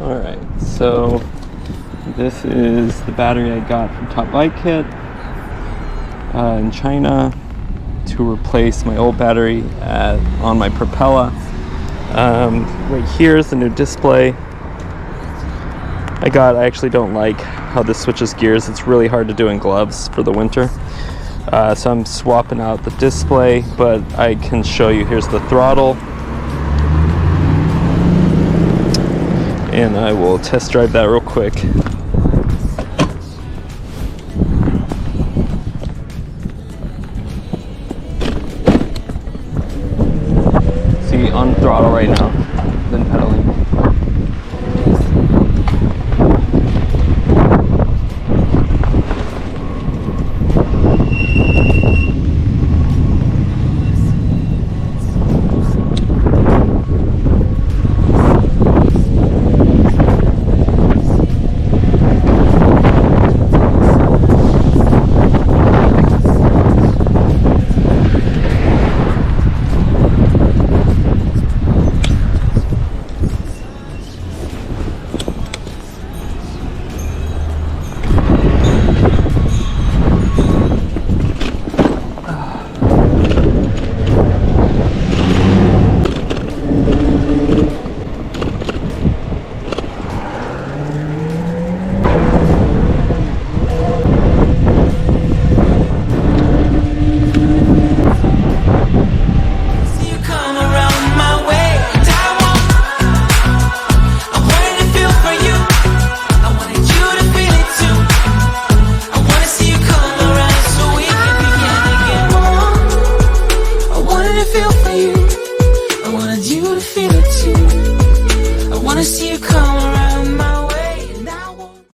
Alright, so this is the battery I got from TopBikeKit in China to replace my old battery on my Propella. Right here is the new display. I actually don't like how this switches gears. It's really hard to do in gloves for the winter. So I'm swapping out the display, but I can show you. Here's the throttle. And I will test drive that real quick. See, on throttle right now, then pedaling. I wanted you to feel it too. I wanna see you come